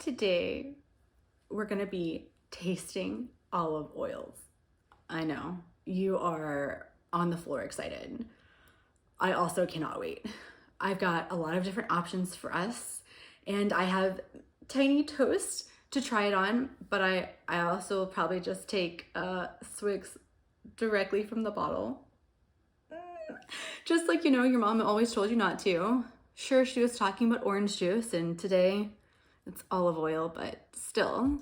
Today, we're gonna be tasting olive oils. I know, you are on the floor excited. I also cannot wait. I've got a lot of different options for us, and I have tiny toast to try it on, but I also will probably just take swigs directly from the bottle. Just like, you know, your mom always told you not to. Sure, she was talking about orange juice, and today it's olive oil, but still.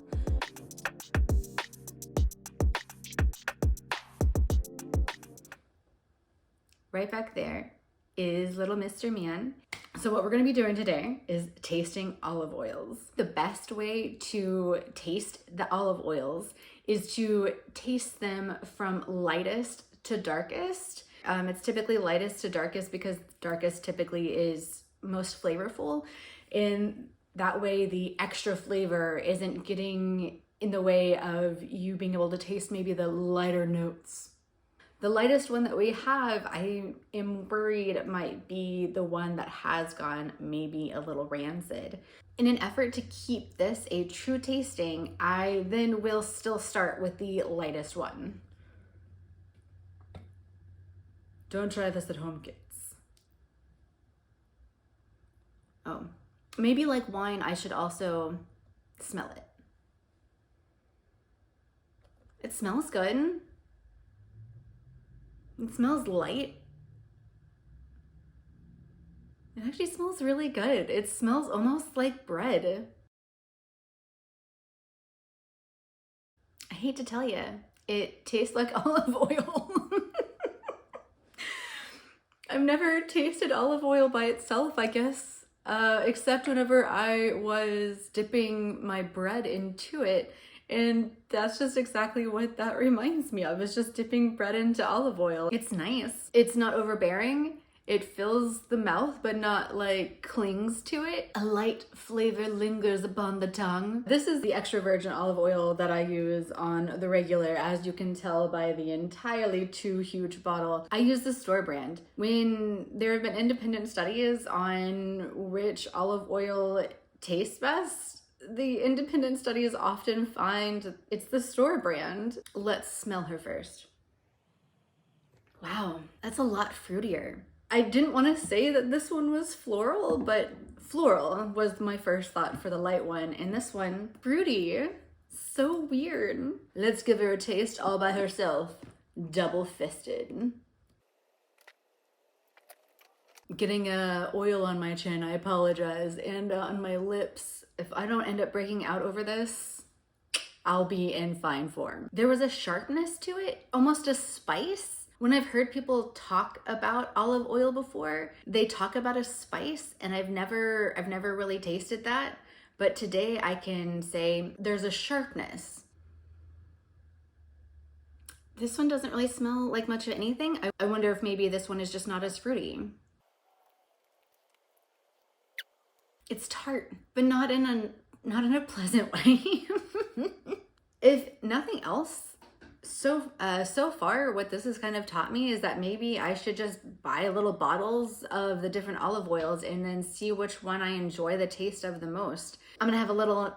Right back there is little Mr. Man. So what we're gonna be doing today is tasting olive oils. The best way to taste the olive oils is to taste them from lightest to darkest. It's typically lightest to darkest because darkest typically is most flavorful, and that way the extra flavor isn't getting in the way of you being able to taste maybe the lighter notes. The lightest one that we have, I am worried it might be the one that has gone maybe a little rancid. In an effort to keep this a true tasting, I then will still start with the lightest one. Don't try this at home, kids. Oh, maybe like wine, I should also smell it. It smells good. It smells light. It actually smells really good. It smells almost like bread. I hate to tell you, it tastes like olive oil. I've never tasted olive oil by itself, I guess, except whenever I was dipping my bread into it. And that's just exactly what that reminds me of. It's just dipping bread into olive oil. It's nice. It's not overbearing. It fills the mouth, but not like clings to it. A light flavor lingers upon the tongue. This is the extra virgin olive oil that I use on the regular, as you can tell by the entirely too huge bottle. I use the store brand. When there have been independent studies on which olive oil tastes best, the independent studies often find it's the store brand. Let's smell her first. Wow, that's a lot fruitier. I didn't want to say that this one was floral, but floral was my first thought for the light one, and this one, fruity. So weird. Let's give her a taste all by herself. Double-fisted. Getting oil on my chin, I apologize, and on my lips. If I don't end up breaking out over this, I'll be in fine form. There was a sharpness to it, almost a spice. When I've heard people talk about olive oil before, they talk about a spice, and I've never really tasted that. But today I can say there's a sharpness. This one doesn't really smell like much of anything. I wonder if maybe this one is just not as fruity. It's tart, but not in a pleasant way. If nothing else, so far what this has kind of taught me is that maybe I should just buy little bottles of the different olive oils and then see which one I enjoy the taste of the most. I'm gonna have a little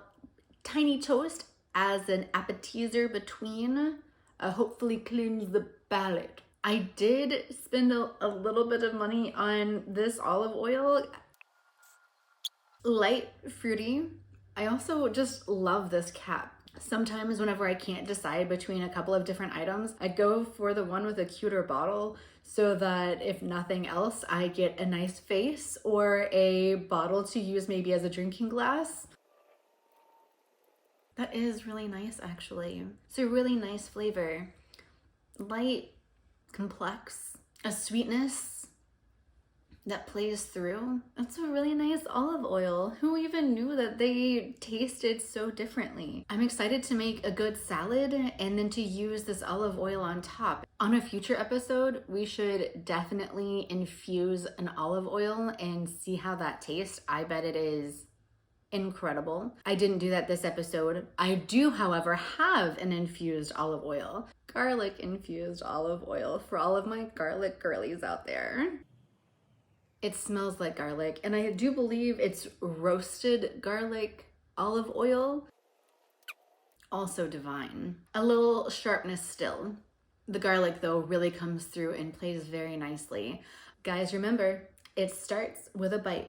tiny toast as an appetizer between, hopefully cleanse the palate. I did spend a little bit of money on this olive oil. Light, fruity. I also just love this cap. Sometimes whenever I can't decide between a couple of different items, I go for the one with a cuter bottle so that if nothing else, I get a nice face or a bottle to use maybe as a drinking glass. That is really nice, actually. It's a really nice flavor. Light, complex, a sweetness that plays through. That's a really nice olive oil. Who even knew that they tasted so differently? I'm excited to make a good salad and then to use this olive oil on top. On a future episode, we should definitely infuse an olive oil and see how that tastes. I bet it is incredible. I didn't do that this episode. I do, however, have an infused olive oil. Garlic infused olive oil for all of my garlic girlies out there. It smells like garlic, and I do believe it's roasted garlic Olive oil, also divine. A little sharpness still. The garlic though really comes through and plays very nicely. Guys, remember, it starts with a bite.